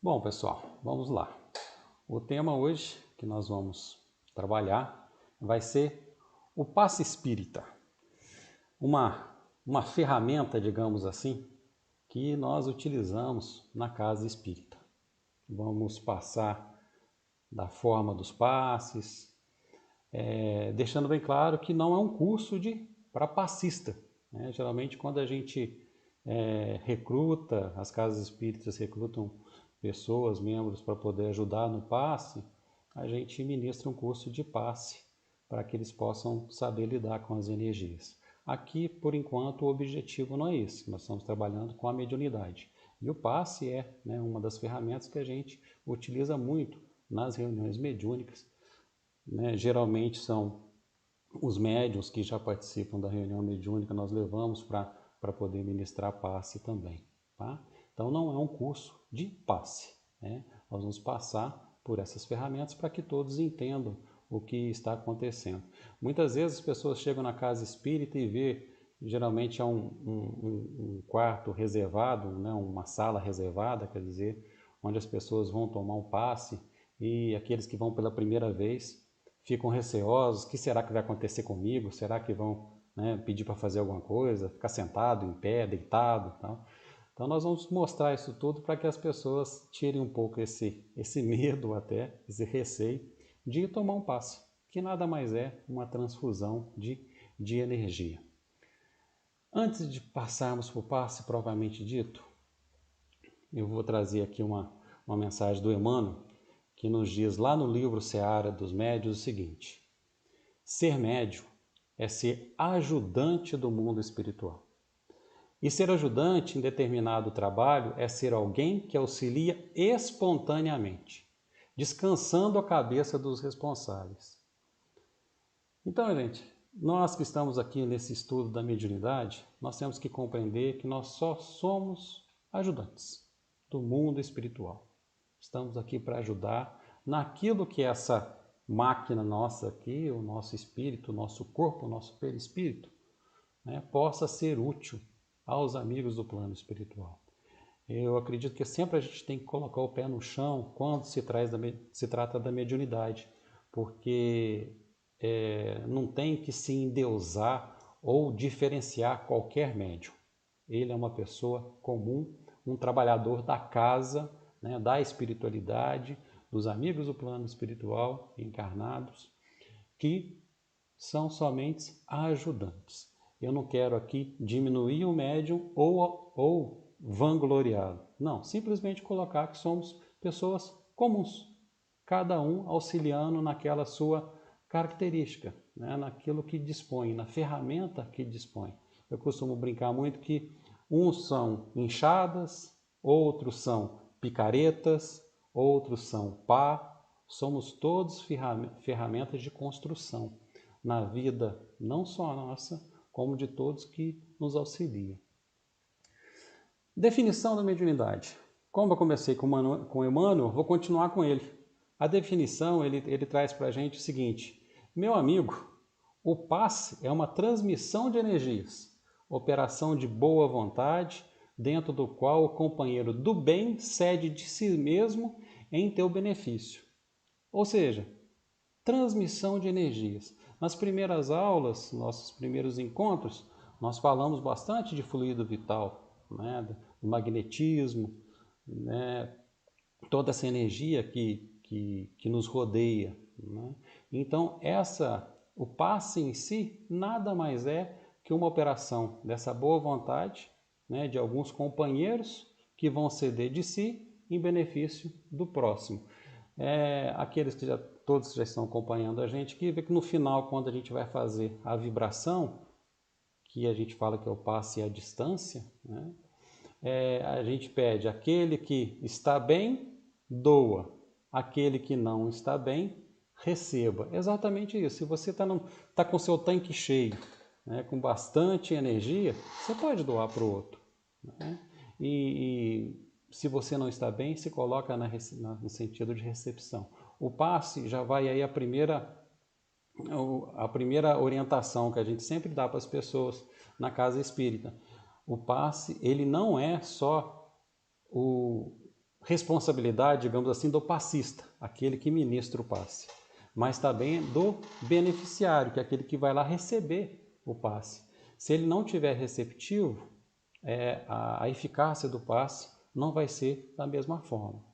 Bom, pessoal, vamos lá. O tema hoje que nós vamos trabalhar vai ser o passe espírita. Uma ferramenta, digamos assim, que nós utilizamos na casa espírita. Vamos passar da forma dos passes, deixando bem claro que não é um curso para passista. Né? Geralmente, quando a gente recruta, as casas espíritas recrutam pessoas, membros, para poder ajudar no passe, a gente ministra um curso de passe para que eles possam saber lidar com as energias. Aqui, por enquanto, o objetivo não é esse, nós estamos trabalhando com a mediunidade. E o passe é, né, uma das ferramentas que a gente utiliza muito nas reuniões mediúnicas. Né? Geralmente são os médiuns que já participam da reunião mediúnica, nós levamos para poder ministrar passe também. Tá? Então não é um curso de passe. Né? Nós vamos passar por essas ferramentas para que todos entendam o que está acontecendo. Muitas vezes as pessoas chegam na casa espírita e vê, geralmente é um quarto reservado, né? Uma sala reservada, quer dizer, onde as pessoas vão tomar um passe e aqueles que vão pela primeira vez ficam receosos, o que será que vai acontecer comigo? Será que vão, né, pedir para fazer alguma coisa, ficar sentado, em pé, deitado, tal? Então nós vamos mostrar isso tudo para que as pessoas tirem um pouco esse medo até, esse receio de tomar um passe, que nada mais é uma transfusão de energia. Antes de passarmos para o passe propriamente dito, eu vou trazer aqui uma mensagem do Emmanuel, que nos diz lá no livro Seara dos Médiuns o seguinte: ser médium é ser ajudante do mundo espiritual. E ser ajudante em determinado trabalho é ser alguém que auxilia espontaneamente, descansando a cabeça dos responsáveis. Então, gente, nós que estamos aqui nesse estudo da mediunidade, nós temos que compreender que nós só somos ajudantes do mundo espiritual. Estamos aqui para ajudar naquilo que essa máquina nossa aqui, o nosso espírito, o nosso corpo, o nosso perispírito, né, possa ser útil aos amigos do plano espiritual. Eu acredito que sempre a gente tem que colocar o pé no chão quando se trata da mediunidade, porque não tem que se endeusar ou diferenciar qualquer médium. Ele é uma pessoa comum, um trabalhador da casa, né, da espiritualidade, dos amigos do plano espiritual encarnados, que são somente ajudantes. Eu não quero aqui diminuir o médium ou vangloriá-lo. Não, simplesmente colocar que somos pessoas comuns, cada um auxiliando naquela sua característica, né? Naquilo que dispõe, na ferramenta que dispõe. Eu costumo brincar muito que uns são inchadas, outros são picaretas, outros são pá, somos todos ferramentas de construção na vida, não só nossa, como de todos que nos auxiliam. Definição da mediunidade. Como eu comecei com o Emmanuel, vou continuar com ele. A definição, ele traz para a gente o seguinte: meu amigo, o passe é uma transmissão de energias, operação de boa vontade, dentro do qual o companheiro do bem cede de si mesmo em teu benefício. Ou seja, transmissão de energias. Nas primeiras aulas, nossos primeiros encontros, nós falamos bastante de fluido vital, né, do magnetismo, né, toda essa energia que nos rodeia. Né? Então, o passe em si nada mais é que uma operação dessa boa vontade, né, de alguns companheiros que vão ceder de si em benefício do próximo. Aqueles que todos já estão acompanhando a gente aqui, vê que no final, quando a gente vai fazer a vibração, que a gente fala que é o passe à distância, né? A gente pede: aquele que está bem, doa; aquele que não está bem, receba. Exatamente isso. Se você está com o seu tanque cheio, né, com bastante energia, você pode doar para o outro. Né? E se você não está bem, se coloca no sentido de recepção. O passe já vai aí a primeira orientação que a gente sempre dá para as pessoas na casa espírita. O passe, ele não é só o responsabilidade, digamos assim, do passista, aquele que ministra o passe, mas também do beneficiário, que é aquele que vai lá receber o passe. Se ele não tiver receptivo, a eficácia do passe não vai ser da mesma forma.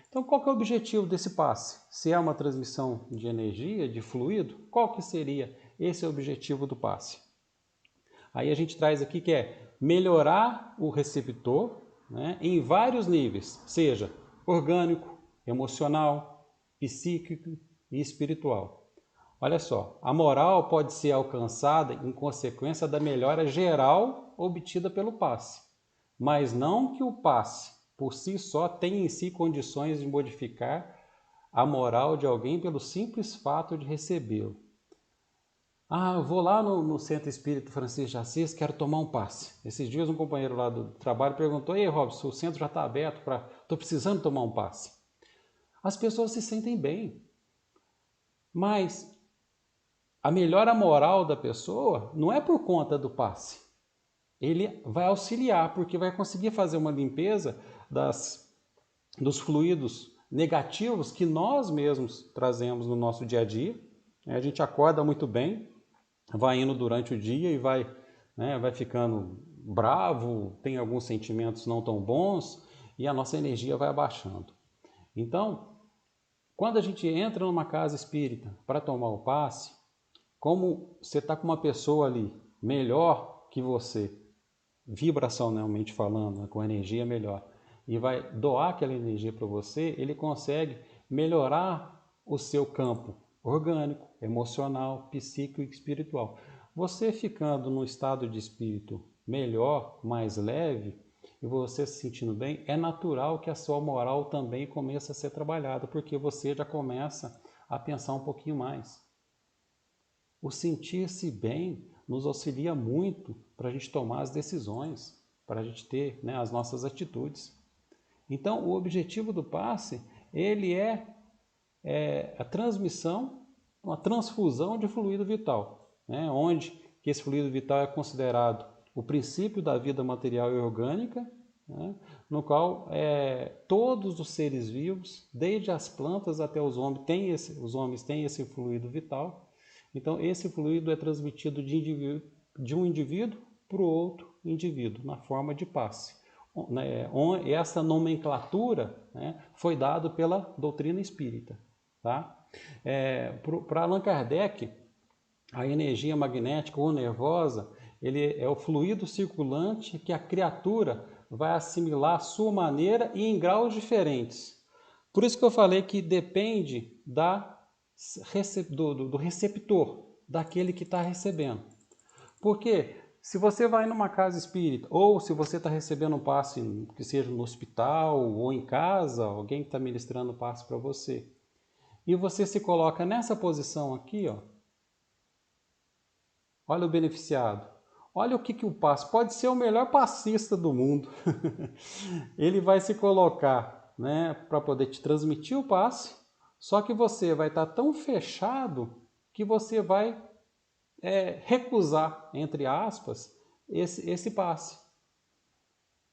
Então, qual que é o objetivo desse passe? Se é uma transmissão de energia, de fluido, qual que seria esse objetivo do passe? Aí a gente traz aqui que é melhorar o receptor, né, em vários níveis, seja orgânico, emocional, psíquico e espiritual. Olha só, a moral pode ser alcançada em consequência da melhora geral obtida pelo passe, mas não que o passe por si só tem em si condições de modificar a moral de alguém pelo simples fato de recebê-lo. Eu vou lá no Centro Espírita Francisco de Assis, quero tomar um passe. Esses dias um companheiro lá do trabalho perguntou: "Ei, Robson, o centro já está aberto estou precisando tomar um passe." As pessoas se sentem bem, mas a melhora moral da pessoa não é por conta do passe. Ele vai auxiliar, porque vai conseguir fazer uma limpeza dos fluidos negativos que nós mesmos trazemos no nosso dia a dia. A gente acorda muito bem, vai indo durante o dia e vai ficando bravo, tem alguns sentimentos não tão bons e a nossa energia vai abaixando. Então, quando a gente entra numa casa espírita para tomar o passe, como você está com uma pessoa ali melhor que você, vibracionalmente falando, com energia melhor, e vai doar aquela energia para você, ele consegue melhorar o seu campo orgânico, emocional, psíquico e espiritual. Você ficando num estado de espírito melhor, mais leve, e você se sentindo bem, é natural que a sua moral também comece a ser trabalhada, porque você já começa a pensar um pouquinho mais. O sentir-se bem nos auxilia muito para a gente tomar as decisões, para a gente ter, né, as nossas atitudes. Então, o objetivo do passe, ele é a transmissão, uma transfusão de fluido vital, né, onde que esse fluido vital é considerado o princípio da vida material e orgânica, né, no qual todos os seres vivos, desde as plantas até os homens têm esse fluido vital. Então, esse fluido é transmitido de um indivíduo para o outro indivíduo, na forma de passe. Essa nomenclatura, né, foi dada pela doutrina espírita. Tá? Para Allan Kardec, a energia magnética ou nervosa, ele é o fluido circulante que a criatura vai assimilar à sua maneira e em graus diferentes. Por isso que eu falei que depende do receptor, daquele que está recebendo. Porque se você vai numa casa espírita, ou se você está recebendo um passe, que seja no hospital ou em casa, alguém está ministrando passe para você, e você se coloca nessa posição aqui, ó, olha o beneficiado, olha o que o passe, pode ser o melhor passista do mundo, ele vai se colocar, né, para poder te transmitir o passe, só que você vai estar tão fechado que você vai recusar, entre aspas, esse passe.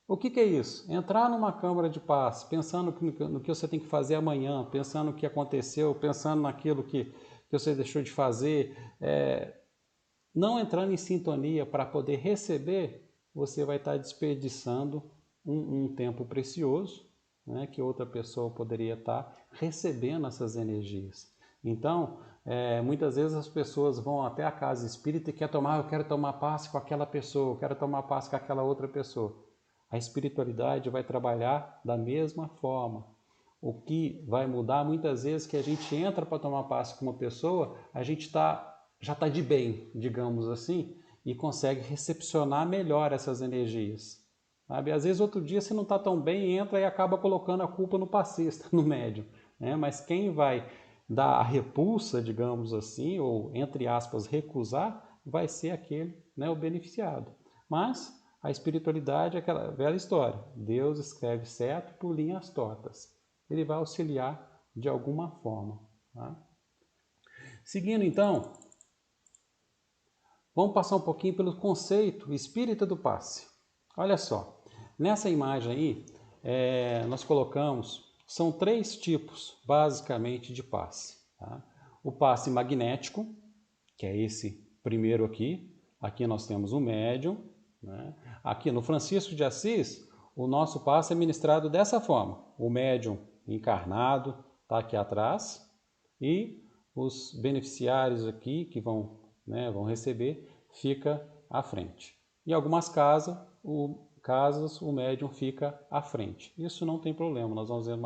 O que é isso? Entrar numa câmara de passe, pensando no que você tem que fazer amanhã, pensando no que aconteceu, pensando naquilo que você deixou de fazer, não entrando em sintonia para poder receber, você vai estar desperdiçando um tempo precioso, né, que outra pessoa poderia estar recebendo essas energias. Então, muitas vezes as pessoas vão até a casa espírita e eu quero tomar passe com aquela pessoa, eu quero tomar passe com aquela outra pessoa. A espiritualidade vai trabalhar da mesma forma. O que vai mudar muitas vezes é que a gente entra para tomar passe com uma pessoa, a gente já está de bem, digamos assim, e consegue recepcionar melhor essas energias. Sabe? Às vezes outro dia você não está tão bem, entra e acaba colocando a culpa no passista, no médium. Né? Mas quem vai dar a repulsa, digamos assim, ou entre aspas, recusar, vai ser aquele, né, o beneficiado. Mas a espiritualidade é aquela velha história. Deus escreve certo por linhas tortas. Ele vai auxiliar de alguma forma. Tá? Seguindo então, vamos passar um pouquinho pelo conceito espírita do passe. Olha só, nessa imagem aí, nós colocamos, são 3 tipos, basicamente, de passe. Tá? O passe magnético, que é esse primeiro aqui. Aqui nós temos o médium. Né? Aqui no Francisco de Assis, o nosso passe é ministrado dessa forma. O médium encarnado está aqui atrás e os beneficiários aqui que vão receber, fica à frente. Em algumas casas, o médium fica à frente. Isso não tem problema, nós vamos ver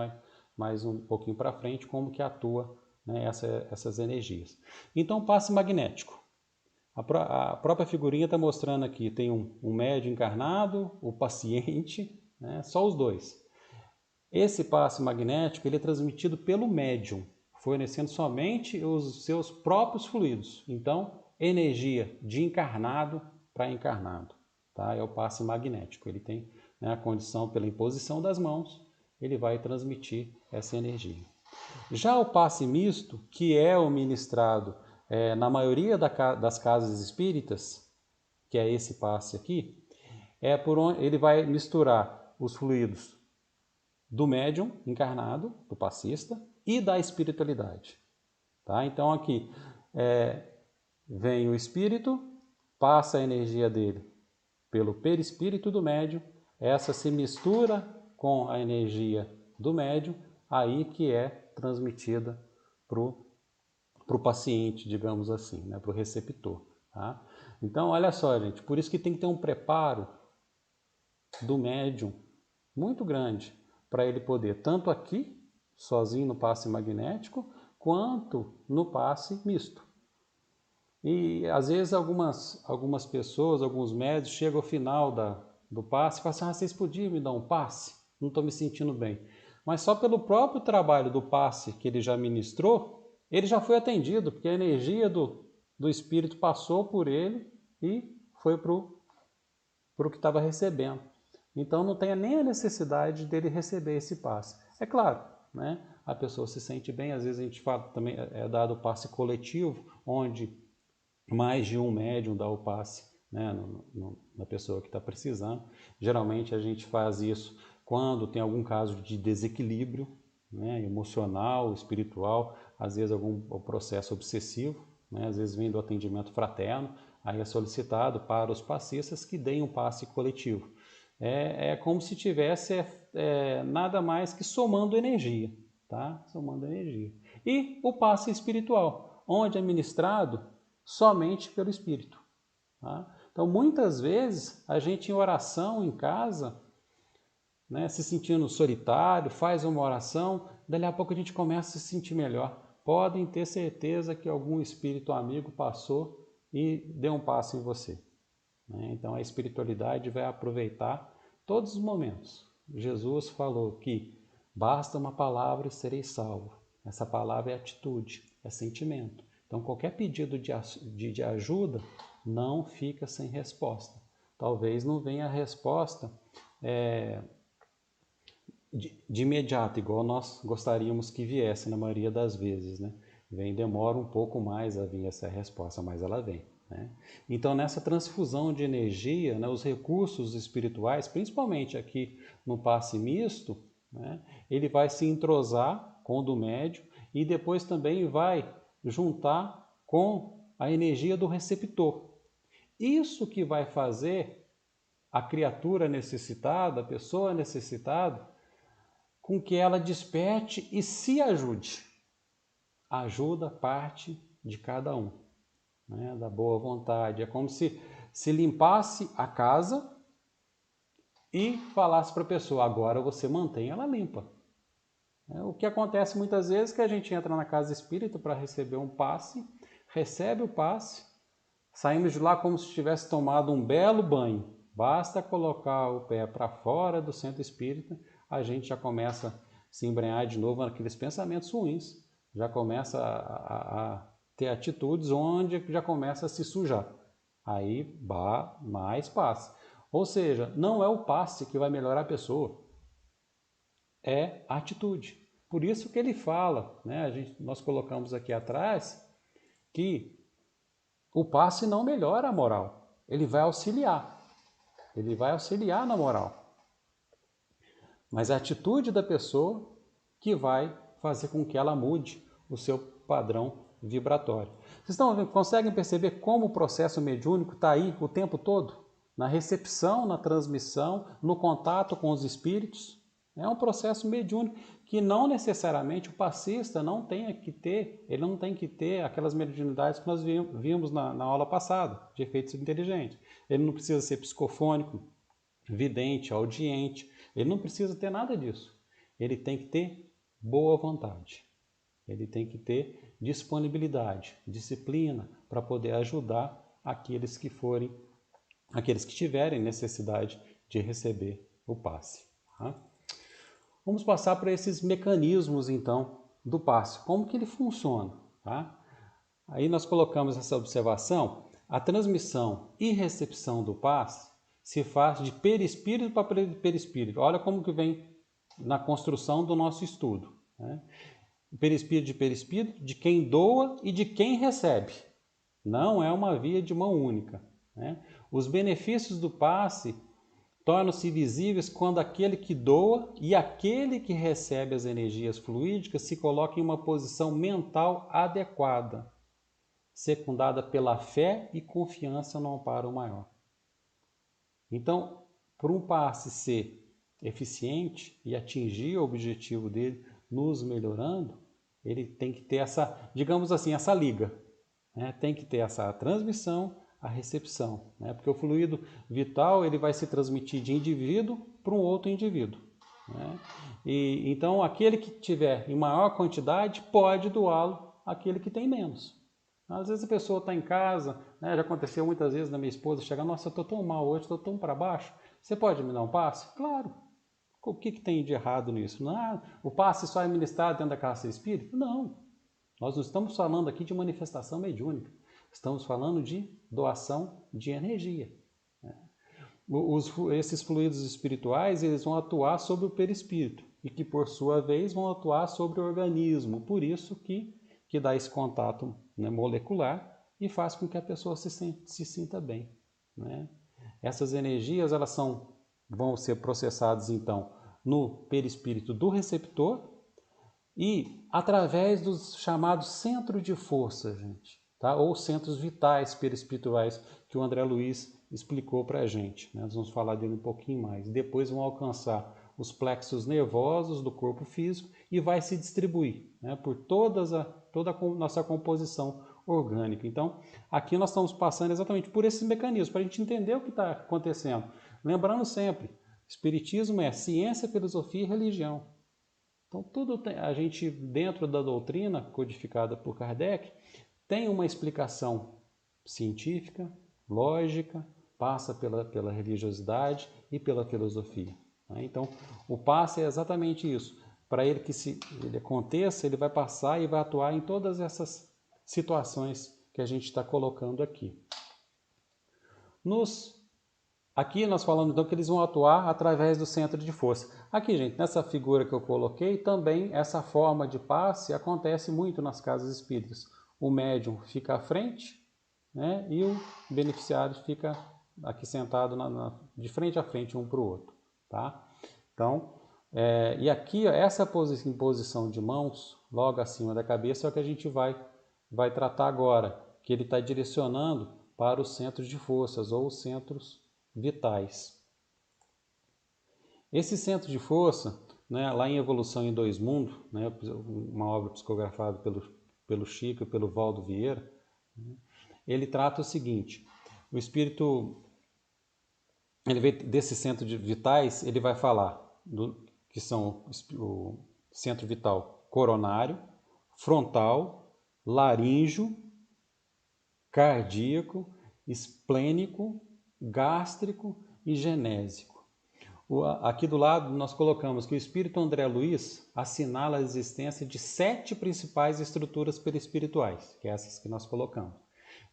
mais um pouquinho para frente como que atua, né, essas energias. Então, passe magnético. A própria figurinha está mostrando aqui, tem um médium encarnado, o paciente, né, só os dois. Esse passe magnético ele é transmitido pelo médium, fornecendo somente os seus próprios fluidos. Então, energia de encarnado para encarnado. Tá? É o passe magnético. Ele tem, né, a condição pela imposição das mãos, ele vai transmitir essa energia. Já o passe misto, que é o ministrado na maioria das casas espíritas, que é esse passe aqui, é por onde ele vai misturar os fluidos do médium encarnado, do passista, e da espiritualidade. Tá? Então aqui vem o espírito, passa a energia dele pelo perispírito do médium, essa se mistura com a energia do médium, aí que é transmitida para o paciente, digamos assim, né? Para o receptor. Tá? Então, olha só, gente, por isso que tem que ter um preparo do médium muito grande, para ele poder, tanto aqui, sozinho no passe magnético, quanto no passe misto. E às vezes algumas pessoas, alguns médios, chegam ao final do passe e falam assim, vocês podiam me dar um passe? Não estou me sentindo bem. Mas só pelo próprio trabalho do passe que ele já ministrou, ele já foi atendido, porque a energia do espírito passou por ele e foi para o que estava recebendo. Então não tem nem a necessidade dele receber esse passe. É claro, né? A pessoa se sente bem, às vezes a gente fala também, é dado o passe coletivo, onde mais de um médium dá o passe, né, na pessoa que está precisando. Geralmente a gente faz isso quando tem algum caso de desequilíbrio, né, emocional, espiritual, às vezes algum processo obsessivo, né, às vezes vem do atendimento fraterno, aí é solicitado para os passistas que deem um passe coletivo. É como se tivesse nada mais que somando energia, tá? Somando energia. E o passe espiritual, onde é ministrado somente pelo Espírito. Tá? Então, muitas vezes, a gente em oração, em casa, né, se sentindo solitário, faz uma oração, dali a pouco a gente começa a se sentir melhor. Podem ter certeza que algum espírito amigo passou e deu um passo em você. Né? Então, a espiritualidade vai aproveitar todos os momentos. Jesus falou que basta uma palavra e serei salvo. Essa palavra é atitude, é sentimento. Então, qualquer pedido de ajuda não fica sem resposta. Talvez não venha a resposta de imediato, igual nós gostaríamos que viesse na maioria das vezes. Né? Demora um pouco mais a vir essa resposta, mas ela vem. Né? Então, nessa transfusão de energia, né, os recursos espirituais, principalmente aqui no passe misto, né, ele vai se entrosar com o do médium e depois também vai juntar com a energia do receptor. Isso que vai fazer a criatura necessitada, a pessoa necessitada, com que ela desperte e se ajude. A ajuda parte de cada um, né? Da boa vontade. É como se limpasse a casa e falasse para a pessoa, agora você mantém ela limpa. O que acontece muitas vezes é que a gente entra na casa espírita para receber um passe, recebe o passe, saímos de lá como se tivesse tomado um belo banho. Basta colocar o pé para fora do centro espírita, a gente já começa a se embrenhar de novo naqueles pensamentos ruins, já começa a ter atitudes onde já começa a se sujar. Aí, mais passe. Ou seja, não é o passe que vai melhorar a pessoa, é a atitude. Por isso que ele fala, né? Nós colocamos aqui atrás que o passe não melhora a moral, ele vai auxiliar na moral. mas é a atitude da pessoa que vai fazer com que ela mude o seu padrão vibratório. Vocês conseguem perceber como o processo mediúnico está aí o tempo todo? Na recepção, na transmissão, no contato com os espíritos. É um processo mediúnico que não necessariamente o passista não tem que ter, ele não tem que ter aquelas mediunidades que nós vimos na aula passada, de efeitos inteligentes. Ele não precisa ser psicofônico, vidente, audiente, ele não precisa ter nada disso. Ele tem que ter boa vontade, ele tem que ter disponibilidade, disciplina para poder ajudar aqueles que tiverem necessidade de receber o passe. Tá? Vamos passar para esses mecanismos, então, do passe. Como que ele funciona? Tá? Aí nós colocamos essa observação. A transmissão e recepção do passe se faz de perispírito para perispírito. Olha como que vem na construção do nosso estudo. Né? Perispírito, de quem doa e de quem recebe. Não é uma via de mão única. Né? Os benefícios do passe tornam-se visíveis quando aquele que doa e aquele que recebe as energias fluídicas se colocam em uma posição mental adequada, secundada pela fé e confiança no amparo maior. Então, para um passe ser eficiente e atingir o objetivo dele, nos melhorando, ele tem que ter essa, digamos assim, essa liga. Né? Tem que ter essa transmissão, a recepção, né? Porque o fluido vital ele vai se transmitir de indivíduo para um outro indivíduo. Né? E então aquele que tiver em maior quantidade pode doá-lo àquele que tem menos. Às vezes a pessoa está em casa, né? Já aconteceu muitas vezes da minha esposa chegar, nossa, eu estou tão mal hoje, estou tão para baixo, você pode me dar um passe? Claro. O que tem de errado nisso? Não, o passe só é ministrado dentro da casa espírita? Não. Nós não estamos falando aqui de manifestação mediúnica. Estamos falando de doação de energia. Esses fluidos espirituais eles vão atuar sobre o perispírito e que, por sua vez, vão atuar sobre o organismo. Por isso que dá esse contato, né, molecular e faz com que a pessoa se sinta bem. Né? Essas energias vão ser processadas, então, no perispírito do receptor e através dos chamados centros de força, gente. Tá? Ou centros vitais perispirituais que o André Luiz explicou para a gente. Né? Nós vamos falar dele um pouquinho mais. Depois vão alcançar os plexos nervosos do corpo físico e vai se distribuir, né, por toda a nossa composição orgânica. Então, aqui nós estamos passando exatamente por esses mecanismos, para a gente entender o que está acontecendo. Lembrando sempre, Espiritismo é ciência, filosofia e religião. Então, tudo a gente, dentro da doutrina codificada por Kardec, tem uma explicação científica, lógica, passa pela religiosidade e pela filosofia. Né? Então, o passe é exatamente isso. Para ele que ele aconteça, ele vai passar e vai atuar em todas essas situações que a gente está colocando aqui. Aqui nós falamos então que eles vão atuar através do centro de força. Aqui, gente, nessa figura que eu coloquei, também essa forma de passe acontece muito nas casas espíritas. O médium fica à frente, né, e o beneficiário fica aqui sentado de frente a frente um para o outro. Tá? Então, e aqui essa posição de mãos, logo acima da cabeça, é o que a gente vai tratar agora, que ele está direcionando para os centros de forças ou os centros vitais. Esse centro de força, né, lá em Evolução em Dois Mundos, né, uma obra psicografada pelo Chico e pelo Valdo Vieira, né, ele trata o seguinte: o espírito, desse centro de vitais, ele vai falar que são o centro vital coronário, frontal, laríngeo, cardíaco, esplênico, gástrico e genésico. Aqui do lado nós colocamos que o espírito André Luiz assinala a existência de 7 principais estruturas perispirituais, que é essas que nós colocamos,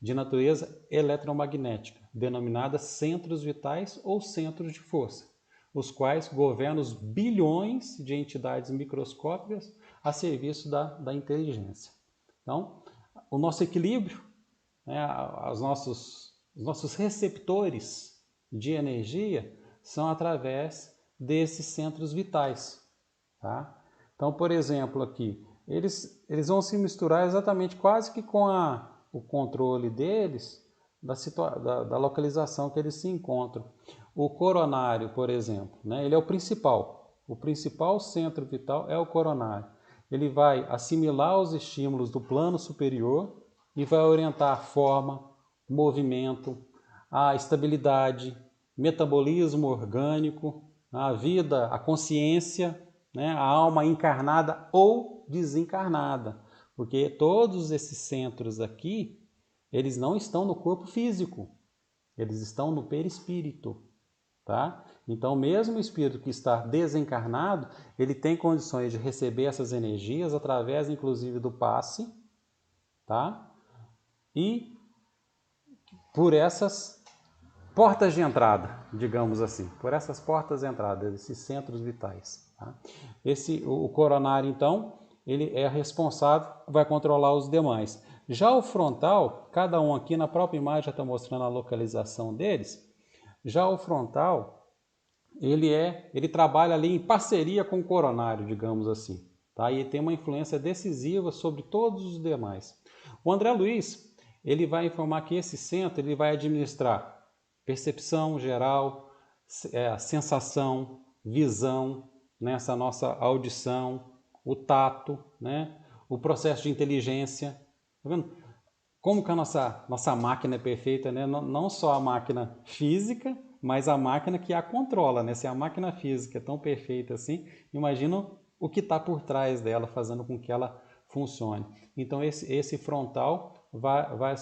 de natureza eletromagnética, denominadas centros vitais ou centros de força, os quais governam os bilhões de entidades microscópicas a serviço da inteligência. Então, o nosso equilíbrio, né, os nossos receptores de energia são através desses centros vitais, tá? Então, por exemplo, aqui, eles vão se misturar exatamente quase que com o controle deles da localização que eles se encontram. O coronário, por exemplo, né, ele é o principal centro vital é o coronário. Ele vai assimilar os estímulos do plano superior e vai orientar a forma, o movimento, a estabilidade, metabolismo orgânico, a vida, a consciência, né, a alma encarnada ou desencarnada. Porque todos esses centros aqui, eles não estão no corpo físico, eles estão no perispírito. Tá? Então, mesmo o espírito que está desencarnado, ele tem condições de receber essas energias através, inclusive, do passe, tá? E por essas portas de entrada, digamos assim, por essas portas de entrada, esses centros vitais. Tá? O coronário, então, ele é responsável, vai controlar os demais. Já o frontal, cada um aqui na própria imagem já está mostrando a localização deles. Já o frontal, ele trabalha ali em parceria com o coronário, digamos assim. Tá? E tem uma influência decisiva sobre todos os demais. O André Luiz, ele vai informar que esse centro ele vai administrar percepção geral, sensação, visão, né? Essa nossa audição, o tato, né? O processo de inteligência. Tá vendo? Como que a nossa máquina é perfeita, né? Não só a máquina física, mas a máquina que a controla, né? Se a máquina física é tão perfeita assim, imagina o que está por trás dela, fazendo com que ela funcione. Então esse frontal vai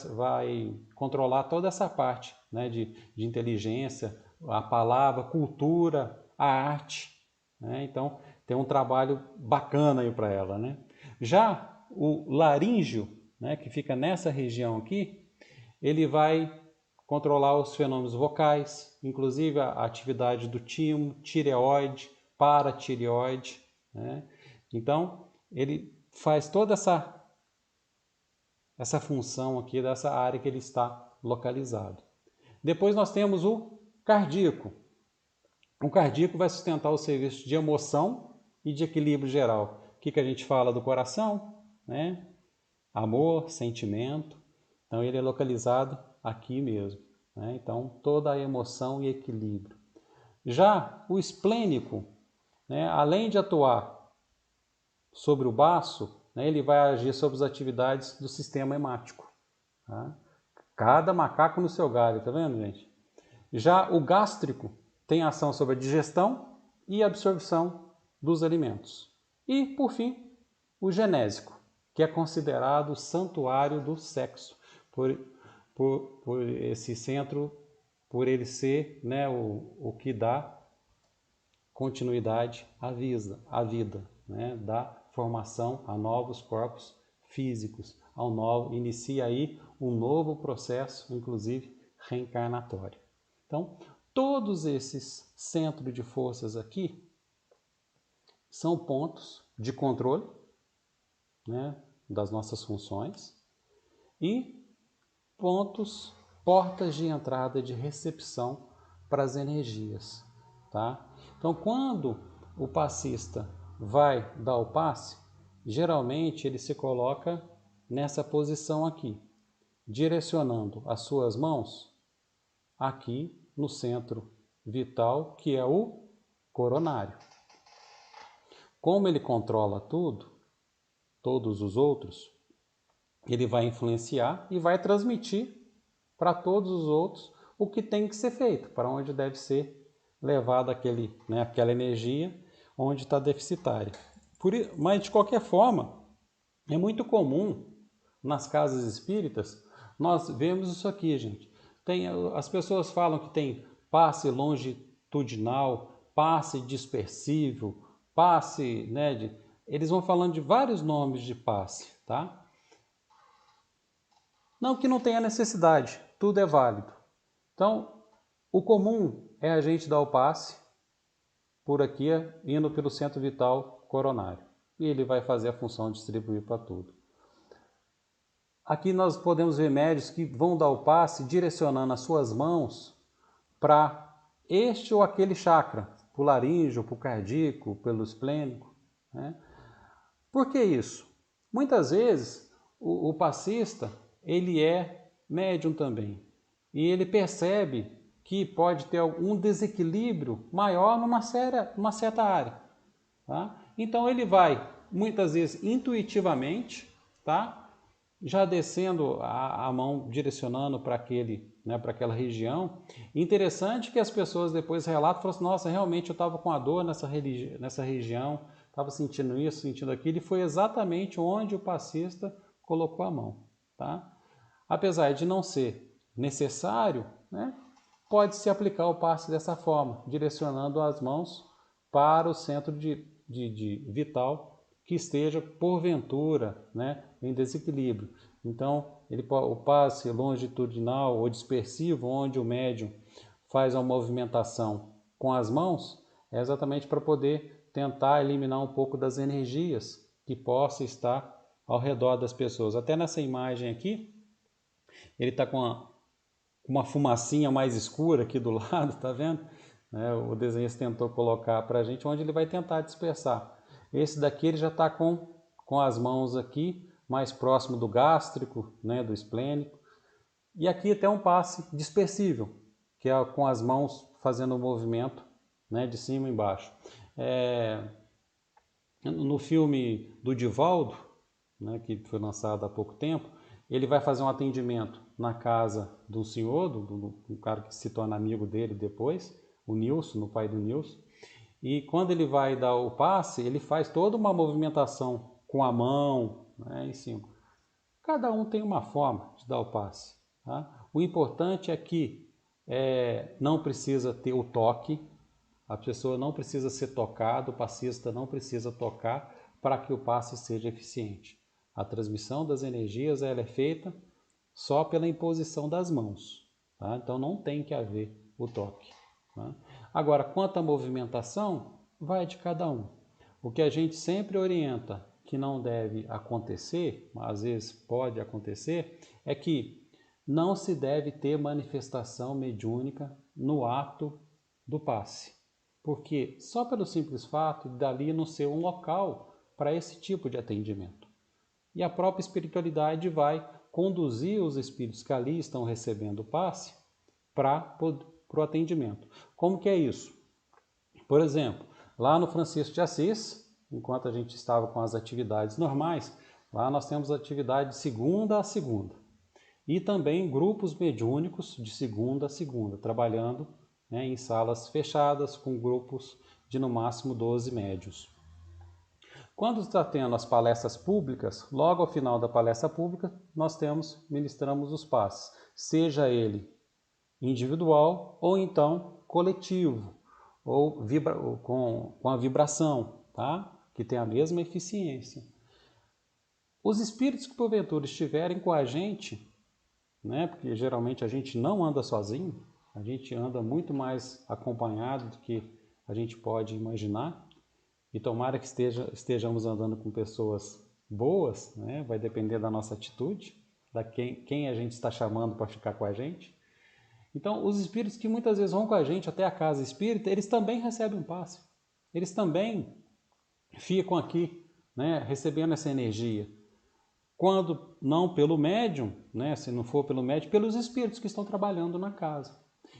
controlar toda essa parte, né? de inteligência, a palavra, cultura, a arte. Né? Então tem um trabalho bacana aí para ela. Né? Já o laríngeo, né, que fica nessa região aqui, ele vai controlar os fenômenos vocais, inclusive a atividade do timo, tireoide, paratireoide. Né? Então, ele faz toda essa função aqui dessa área que ele está localizado. Depois nós temos o cardíaco. O cardíaco vai sustentar o serviço de emoção e de equilíbrio geral. O que a gente fala do coração? Né? Amor, sentimento. Então ele é localizado aqui mesmo. Né? Então toda a emoção e equilíbrio. Já o esplênico, né, além de atuar sobre o baço, né, ele vai agir sobre as atividades do sistema hemático. Tá? Cada macaco no seu galho, tá vendo, gente? Já o gástrico tem ação sobre a digestão e absorção dos alimentos. E, por fim, o genésico, que é considerado o santuário do sexo, por esse centro, por ele ser, né, o que dá continuidade à vida, né, dá formação a novos corpos físicos, inicia aí um novo processo, inclusive reencarnatório. Então, todos esses centros de forças aqui são pontos de controle, né, das nossas funções e portas de entrada de recepção para as energias. Tá? Então, quando o passista vai dar o passe, geralmente ele se coloca nessa posição aqui, direcionando as suas mãos aqui no centro vital, que é o coronário. Como ele controla todos os outros, ele vai influenciar e vai transmitir para todos os outros o que tem que ser feito, para onde deve ser levada aquela energia onde está deficitária. Mas, de qualquer forma, é muito comum nas casas espíritas, nós vemos isso aqui, gente. As pessoas falam que tem passe longitudinal, passe dispersivo, passe, né, eles vão falando de vários nomes de passe, tá? Não que não tenha necessidade, tudo é válido. Então, o comum é a gente dar o passe por aqui, indo pelo centro vital coronário. E ele vai fazer a função de distribuir para tudo. Aqui nós podemos ver médios que vão dar o passe direcionando as suas mãos para este ou aquele chakra. para o laríngeo, para o cardíaco, pelo esplênico, né? Por que isso? Muitas vezes o passista ele é médium também e ele percebe que pode ter algum desequilíbrio maior numa certa área, tá? Então ele vai muitas vezes intuitivamente, tá? Já descendo a mão, direcionando para para aquela região. Interessante que as pessoas depois relatam, falam assim, nossa, realmente eu estava com a dor nessa região, estava sentindo isso, sentindo aquilo, e foi exatamente onde o passista colocou a mão, tá? Apesar de não ser necessário, né, pode-se aplicar o passe dessa forma, direcionando as mãos para o centro de vital que esteja, porventura, né, em desequilíbrio. Então, o passe longitudinal ou dispersivo, onde o médium faz uma movimentação com as mãos, é exatamente para poder tentar eliminar um pouco das energias que possa estar ao redor das pessoas. Até nessa imagem aqui, ele está com uma fumacinha mais escura aqui do lado, tá vendo? O desenhista tentou colocar para a gente onde ele vai tentar dispersar. Esse daqui ele já está com as mãos aqui, mais próximo do gástrico, né, do esplênico. E aqui até um passe dispersível, que é com as mãos fazendo o movimento, né, de cima e embaixo. No filme do Divaldo, né, que foi lançado há pouco tempo, ele vai fazer um atendimento na casa de um senhor, do cara que se torna amigo dele depois, o Nilson, o pai do Nilson. E quando ele vai dar o passe, ele faz toda uma movimentação com a mão, né, em cima. Cada um tem uma forma de dar o passe, tá? O importante é que não precisa ter o toque, a pessoa não precisa ser tocada, o passista não precisa tocar para que o passe seja eficiente. A transmissão das energias ela é feita só pela imposição das mãos, tá? Então não tem que haver o toque, tá? Agora, quanto à movimentação, vai de cada um. O que a gente sempre orienta que não deve acontecer, mas às vezes pode acontecer, é que não se deve ter manifestação mediúnica no ato do passe. Porque só pelo simples fato de dali não ser um local para esse tipo de atendimento. E a própria espiritualidade vai conduzir os espíritos que ali estão recebendo o passe para o atendimento. Como que é isso? Por exemplo, lá no Francisco de Assis, enquanto a gente estava com as atividades normais, lá nós temos atividade de segunda a segunda. E também grupos mediúnicos de segunda a segunda, trabalhando, né, em salas fechadas com grupos de no máximo 12 médios. Quando está tendo as palestras públicas, logo ao final da palestra pública, nós ministramos os passes, seja ele individual ou então coletivo, ou com a vibração, tá? Que tem a mesma eficiência. Os espíritos que porventura estiverem com a gente, né? Porque geralmente a gente não anda sozinho, a gente anda muito mais acompanhado do que a gente pode imaginar. E tomara que estejamos andando com pessoas boas, né? Vai depender da nossa atitude, quem a gente está chamando para ficar com a gente. Então, os espíritos que muitas vezes vão com a gente até a casa espírita, eles também recebem um passe. Eles também ficam aqui, né, recebendo essa energia. Quando não pelo médium, né, se não for pelo médium, pelos espíritos que estão trabalhando na casa.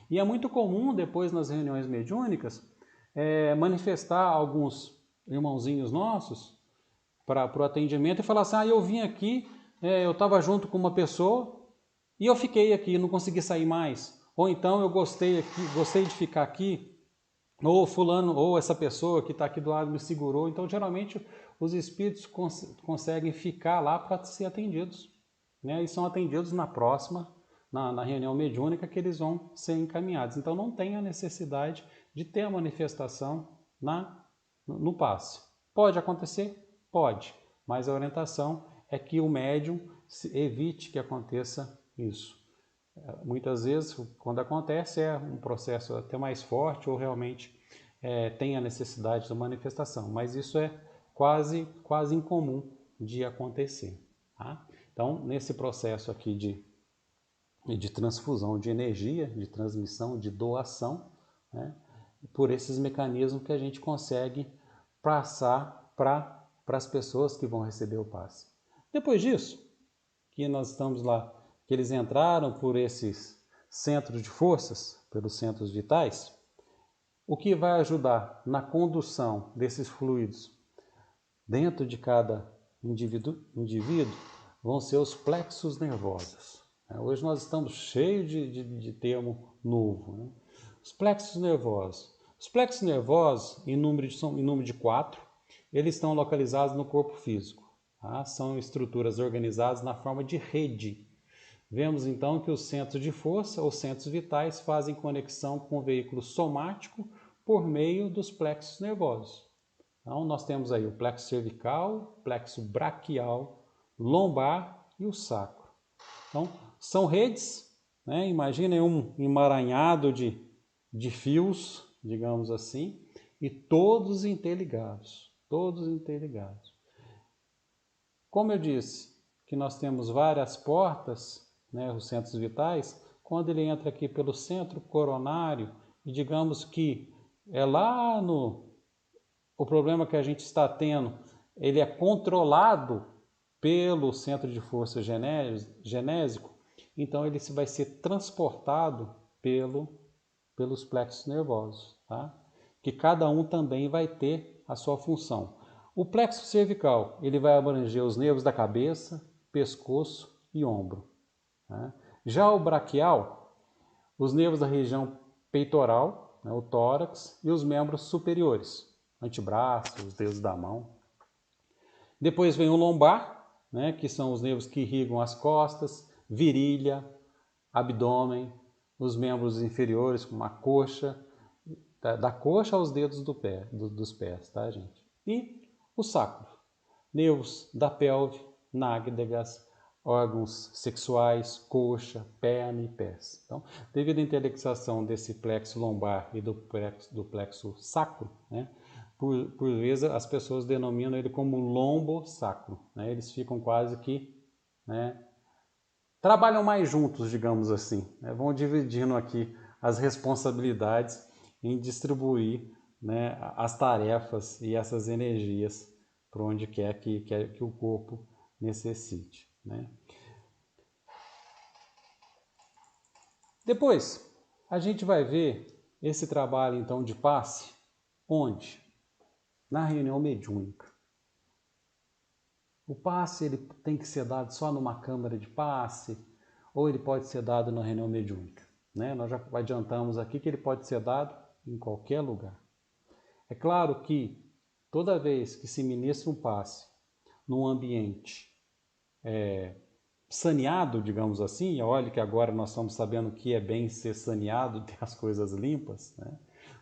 E é muito comum, depois nas reuniões mediúnicas, manifestar alguns irmãozinhos nossos para o atendimento e falar assim, eu vim aqui, eu estava junto com uma pessoa e eu fiquei aqui, não consegui sair mais. Ou então eu gostei de ficar aqui, ou fulano, ou essa pessoa que está aqui do lado me segurou. Então, geralmente, os espíritos conseguem ficar lá para ser atendidos, né? E são atendidos na próxima, na reunião mediúnica, que eles vão ser encaminhados. Então, não tem a necessidade de ter a manifestação no passe. Pode acontecer? Pode, mas a orientação é que o médium evite que aconteça isso. Muitas vezes, quando acontece, é um processo até mais forte ou realmente tem a necessidade da manifestação, mas isso é quase incomum de acontecer, tá? Então, nesse processo aqui de transfusão de energia, de transmissão, de doação, né, por esses mecanismos que a gente consegue passar para as pessoas que vão receber o passe. Depois disso, que nós estamos lá, que eles entraram por esses centros de forças, pelos centros vitais, o que vai ajudar na condução desses fluidos dentro de cada indivíduo vão ser os plexos nervosos. Hoje nós estamos cheios de termo novo. Né? Os plexos nervosos. Os plexos nervosos, em número de 4, eles estão localizados no corpo físico. Tá? São estruturas organizadas na forma de rede. Vemos então que os centros de força ou centros vitais fazem conexão com o veículo somático por meio dos plexos nervosos. Então nós temos aí o plexo cervical, plexo braquial, lombar e o sacro. Então são redes, né? Imaginem um emaranhado de fios, digamos assim, e todos interligados, todos interligados. Como eu disse que nós temos várias portas, né, os centros vitais, quando ele entra aqui pelo centro coronário, e digamos que é lá o problema que a gente está tendo, ele é controlado pelo centro de força genésico, então ele vai ser transportado pelos plexos nervosos, tá? Que cada um também vai ter a sua função. O plexo cervical, ele vai abranger os nervos da cabeça, pescoço e ombro. Tá? Já o braquial, os nervos da região peitoral, né, o tórax e os membros superiores, antebraço, os dedos da mão. Depois vem o lombar, né, que são os nervos que irrigam as costas, virilha, abdômen, os membros inferiores, como a coxa, da coxa aos dedos dos pés, tá, gente? E o sacro, nervos da pelve, nádegas, órgãos sexuais, coxa, perna e pés. Então, devido à interlexação desse plexo lombar e do plexo sacro, né, por vezes as pessoas denominam ele como lombo-sacro. Né? Eles ficam quase que, né, trabalham mais juntos, digamos assim. Né? Vão dividindo aqui as responsabilidades em distribuir, né, as tarefas e essas energias para onde quer que o corpo necessite. Né? Depois, a gente vai ver esse trabalho então de passe, onde? Na reunião mediúnica. O passe ele tem que ser dado só numa câmara de passe ou ele pode ser dado na reunião mediúnica. Né? Nós já adiantamos aqui que ele pode ser dado em qualquer lugar. É claro que toda vez que se ministra um passe num ambiente saneado, digamos assim, olha que agora nós estamos sabendo que é bem ser saneado, ter as coisas limpas, né?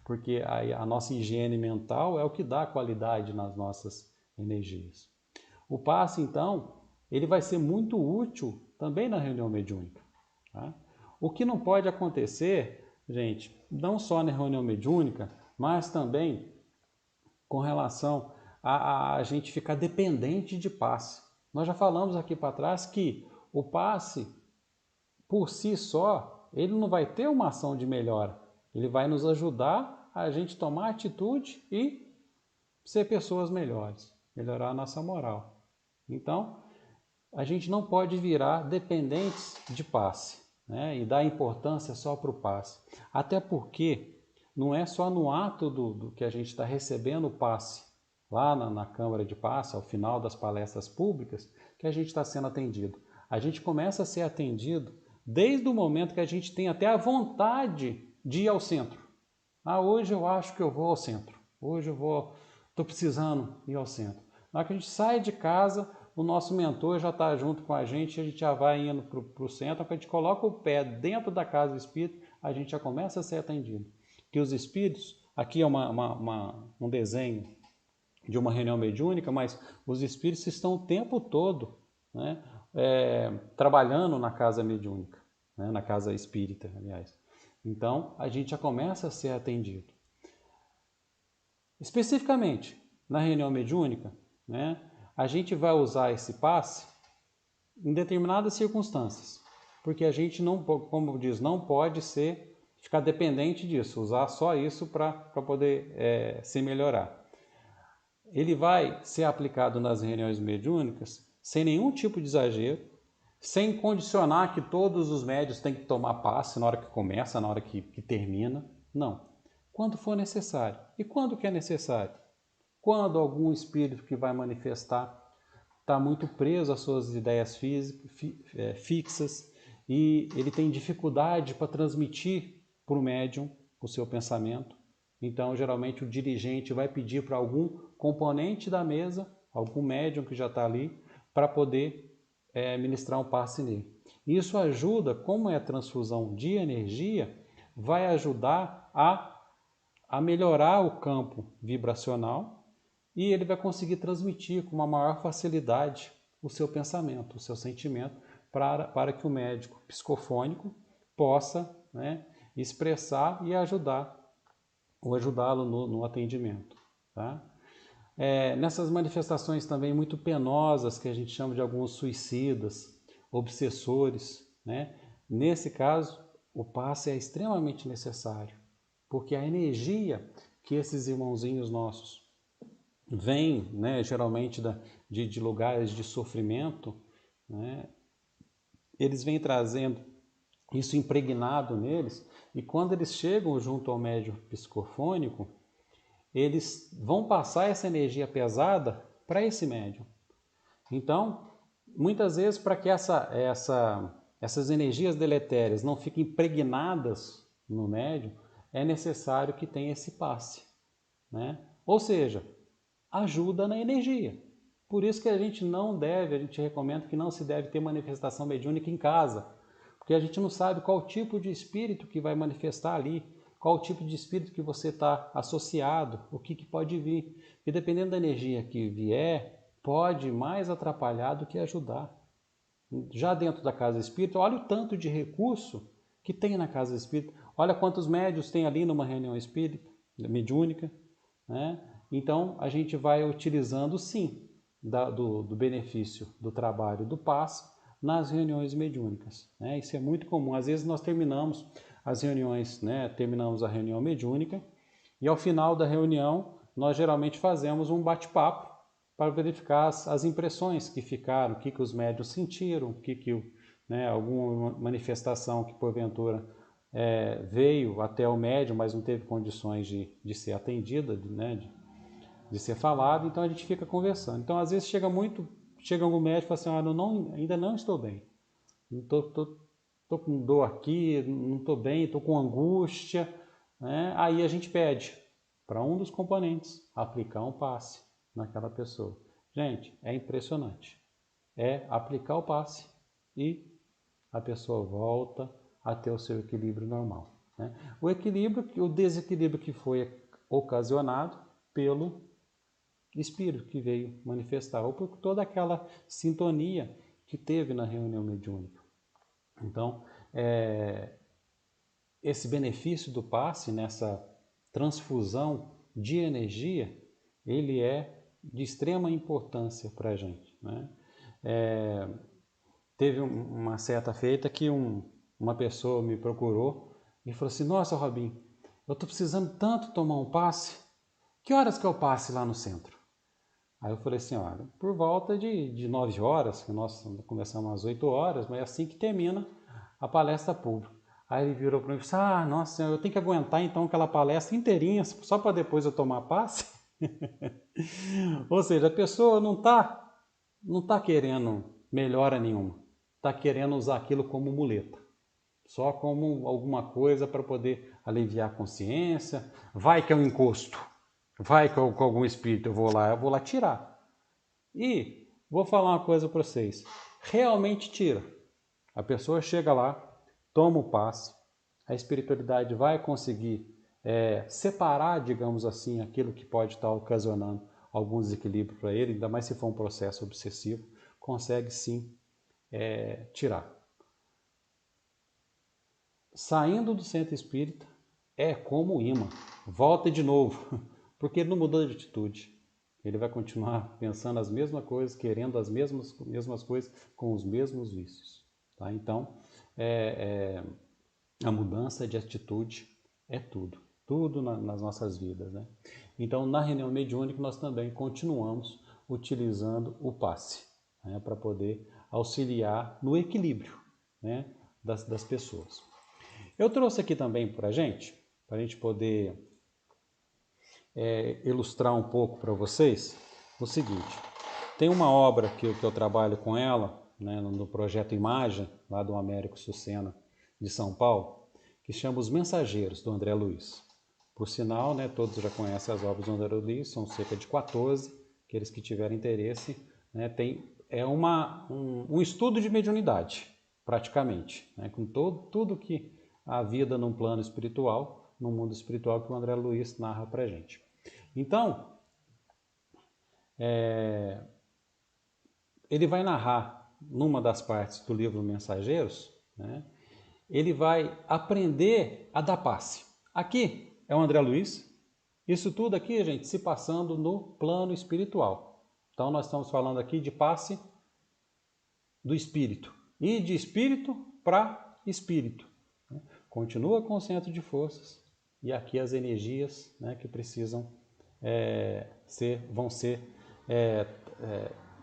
Porque a nossa higiene mental é o que dá qualidade nas nossas energias. O passe, então, ele vai ser muito útil também na reunião mediúnica. Tá? O que não pode acontecer, gente, não só na reunião mediúnica, mas também com relação a gente ficar dependente de passe. Nós já falamos aqui para trás que o passe, por si só, ele não vai ter uma ação de melhora. Ele vai nos ajudar a gente tomar atitude e ser pessoas melhores, melhorar a nossa moral. Então, a gente não pode virar dependentes de passe, né? E dar importância só para o passe. Até porque não é só no ato do que a gente está recebendo o passe, lá na Câmara de Passe, ao final das palestras públicas, que a gente está sendo atendido. A gente começa a ser atendido desde o momento que a gente tem até a vontade de ir ao centro. Ah, hoje eu acho que eu vou ao centro. Hoje estou precisando ir ao centro. Na hora que a gente sai de casa, o nosso mentor já está junto com a gente já vai indo para o centro. Quando a gente coloca o pé dentro da casa do espírito, a gente já começa a ser atendido. Que os espíritos, aqui é um desenho de uma reunião mediúnica, mas os espíritos estão o tempo todo, né, trabalhando na casa mediúnica, né, na casa espírita, aliás. Então, a gente já começa a ser atendido. Especificamente, na reunião mediúnica, né, a gente vai usar esse passe em determinadas circunstâncias, porque a gente não, como diz, não pode ser ficar dependente disso, usar só isso para poder se melhorar. Ele vai ser aplicado nas reuniões mediúnicas sem nenhum tipo de exagero, sem condicionar que todos os médios têm que tomar passe na hora que começa, na hora que termina. Não. Quando for necessário. E quando que é necessário? Quando algum espírito que vai manifestar está muito preso às suas ideias fixas e ele tem dificuldade para transmitir para o médium o seu pensamento. Então, geralmente, o dirigente vai pedir para algum componente da mesa, algum médium que já está ali, para poder ministrar um passe nele. Isso ajuda, como é a transfusão de energia, vai ajudar a melhorar o campo vibracional e ele vai conseguir transmitir com uma maior facilidade o seu pensamento, o seu sentimento, para que o médico psicofônico possa, né, expressar e ajudá-lo no atendimento. Tá? Nessas manifestações também muito penosas, que a gente chama de alguns suicidas, obsessores, né? Nesse caso, o passe é extremamente necessário, porque a energia que esses irmãozinhos nossos vêm, né, geralmente de lugares de sofrimento, né, eles vêm trazendo isso impregnado neles, e quando eles chegam junto ao médium psicofônico, eles vão passar essa energia pesada para esse médium. Então, muitas vezes, para que essas energias deletérias não fiquem impregnadas no médium, é necessário que tenha esse passe, né? Ou seja, ajuda na energia. Por isso que a gente recomenda que não se deve ter manifestação mediúnica em casa, porque a gente não sabe qual tipo de espírito que vai manifestar ali, qual tipo de espírito que você está associado, o que pode vir. E dependendo da energia que vier, pode mais atrapalhar do que ajudar. Já dentro da casa espírita, olha o tanto de recurso que tem na casa espírita. Olha quantos médios tem ali numa reunião espírita, mediúnica, né? Então, a gente vai utilizando, sim, do benefício do trabalho do passe nas reuniões mediúnicas, né? Isso é muito comum. Às vezes nós terminamos as reuniões, né? Terminamos a reunião mediúnica e ao final da reunião nós geralmente fazemos um bate-papo para verificar as impressões que ficaram, o que os médios sentiram, né, alguma manifestação que porventura veio até o médium, mas não teve condições de ser atendida, né, de ser falado, então a gente fica conversando. Então, às vezes chega algum médico e fala assim, ainda não estou bem, estou com dor aqui, não estou bem, estou com angústia, né? Aí a gente pede para um dos componentes aplicar um passe naquela pessoa. Gente, é impressionante. É aplicar o passe e a pessoa volta a ter o seu equilíbrio normal, né? O desequilíbrio que foi ocasionado pelo espírito que veio manifestar, ou por toda aquela sintonia que teve na reunião mediúnica. Então, esse benefício do passe nessa transfusão de energia, ele é de extrema importância para a gente, né? Teve uma certa feita que uma pessoa me procurou e falou assim, nossa, Robin, eu estou precisando tanto tomar um passe, que horas que eu passe lá no centro? Aí eu falei assim, olha, por volta de 9 horas, que nós começamos às 8 horas, mas é assim que termina a palestra pública. Aí ele virou para mim e disse, nossa senhora, eu tenho que aguentar então aquela palestra inteirinha, só para depois eu tomar passe? Ou seja, a pessoa não tá querendo melhora nenhuma, está querendo usar aquilo como muleta, só como alguma coisa para poder aliviar a consciência, vai que é um encosto. Vai com algum espírito, eu vou lá tirar. E vou falar uma coisa para vocês. Realmente tira. A pessoa chega lá, toma o passe, a espiritualidade vai conseguir separar, digamos assim, aquilo que pode estar ocasionando algum desequilíbrio para ele, ainda mais se for um processo obsessivo, consegue sim tirar. Saindo do centro espírita é como um imã. Volta de novo. Porque ele não mudou de atitude. Ele vai continuar pensando as mesmas coisas, querendo as mesmas coisas, com os mesmos vícios. Tá? Então, A mudança de atitude é tudo, tudo nas nossas vidas, né? Então, na reunião mediúnica, nós também continuamos utilizando o passe, né, para poder auxiliar no equilíbrio, né, das pessoas. Eu trouxe aqui também para a gente poder ilustrar um pouco para vocês o seguinte. Tem uma obra que eu trabalho com ela, né, no projeto Imagem, lá do Américo Sucena, de São Paulo, que chama Os Mensageiros, do André Luiz. Por sinal, né, todos já conhecem as obras do André Luiz, são cerca de 14, aqueles que tiverem interesse, né, é um estudo de mediunidade, praticamente, né, com tudo que a vida num plano espiritual, no mundo espiritual que o André Luiz narra para a gente. Então, ele vai narrar, numa das partes do livro Mensageiros, né, ele vai aprender a dar passe. Aqui é o André Luiz. Isso tudo aqui, gente, se passando no plano espiritual. Então, nós estamos falando aqui de passe do espírito. E de espírito para espírito. Continua com o centro de forças. E aqui as energias, né, que precisam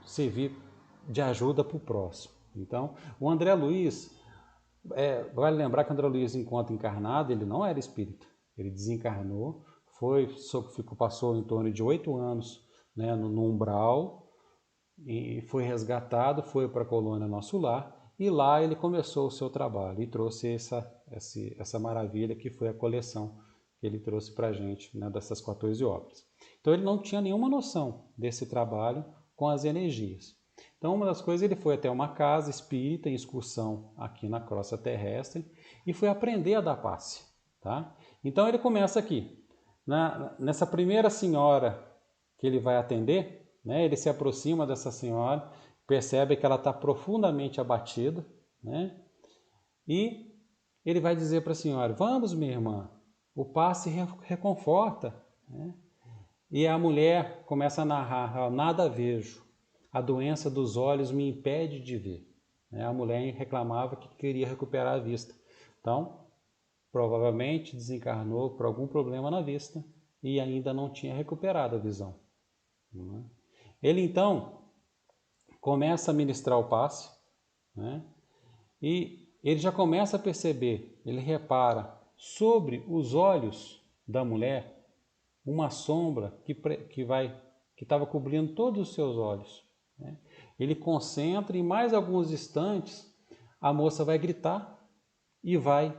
servir de ajuda para o próximo. Então, o André Luiz, vale lembrar que o André Luiz, enquanto encarnado, ele não era espírita. Ele desencarnou, passou em torno de 8 anos, né, no umbral, e foi resgatado, foi para a colônia Nosso Lar, e lá ele começou o seu trabalho e trouxe essa maravilha que foi a coleção que ele trouxe para a gente, né, dessas 14 obras. Então ele não tinha nenhuma noção desse trabalho com as energias. Então, uma das coisas, ele foi até uma casa espírita em excursão aqui na crosta terrestre e foi aprender a dar passe. Tá? Então, ele começa aqui. Nessa primeira senhora que ele vai atender, né, ele se aproxima dessa senhora, percebe que ela está profundamente abatida, né, e ele vai dizer para a senhora: vamos, minha irmã, o passe reconforta. Né? E a mulher começa a narrar: nada vejo. A doença dos olhos me impede de ver. A mulher reclamava que queria recuperar a vista. Então, provavelmente desencarnou por algum problema na vista e ainda não tinha recuperado a visão. Ele, então, começa a ministrar o passe, né? E ele já começa a perceber, ele repara sobre os olhos da mulher uma sombra que estava cobrindo todos os seus olhos. Né? Ele concentra e em mais alguns instantes a moça vai gritar e vai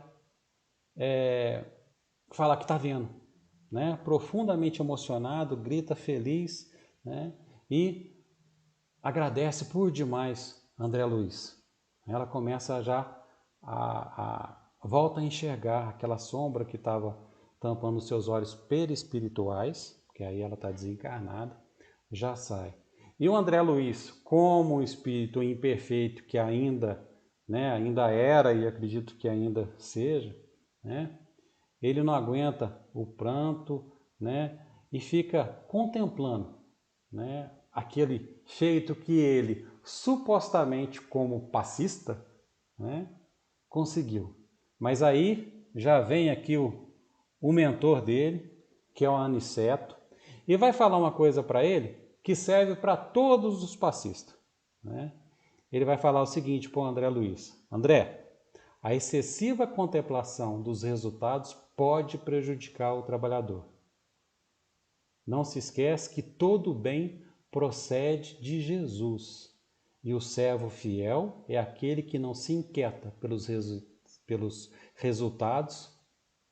falar que está vendo. Né? Profundamente emocionado, grita feliz, né? E agradece por demais André Luiz. Ela começa já volta a enxergar aquela sombra que estava tampando os seus olhos perispirituais, que aí ela está desencarnada, já sai. E o André Luiz, como um espírito imperfeito que ainda era e acredito que ainda seja, né, ele não aguenta o pranto, né, e fica contemplando, né, aquele feito que ele, supostamente como passista, né, conseguiu. Mas aí já vem aqui o mentor dele, que é o Aniceto, e vai falar uma coisa para ele que serve para todos os passistas. Né? Ele vai falar o seguinte para o André Luiz: André, a excessiva contemplação dos resultados pode prejudicar o trabalhador. Não se esquece que todo bem procede de Jesus. E o servo fiel é aquele que não se inquieta pelos resultados,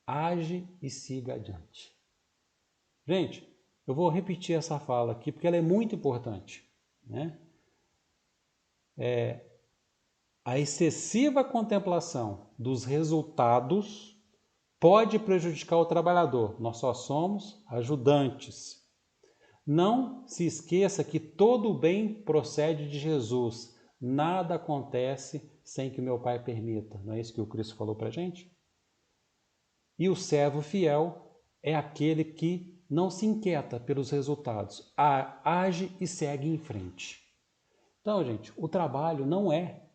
age e siga adiante. Gente, eu vou repetir essa fala aqui porque ela é muito importante. Né? A excessiva contemplação dos resultados pode prejudicar o trabalhador. Nós só somos ajudantes. Não se esqueça que todo o bem procede de Jesus. Nada acontece sem que meu Pai permita. Não é isso que o Cristo falou para a gente? E o servo fiel é aquele que não se inquieta pelos resultados, age e segue em frente. Então, gente, o trabalho não é.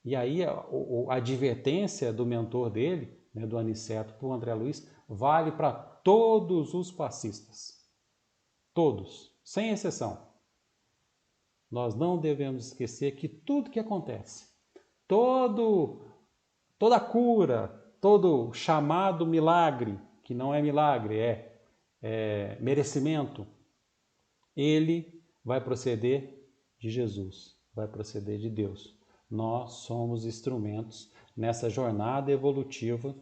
E aí a advertência do mentor dele né, do Aniceto para o André Luiz vale para todos os passistas. Todos, sem exceção. Nós não devemos esquecer que tudo que acontece, toda cura, todo chamado milagre, que não é milagre, é merecimento, ele vai proceder de Jesus, vai proceder de Deus. Nós somos instrumentos nessa jornada evolutiva,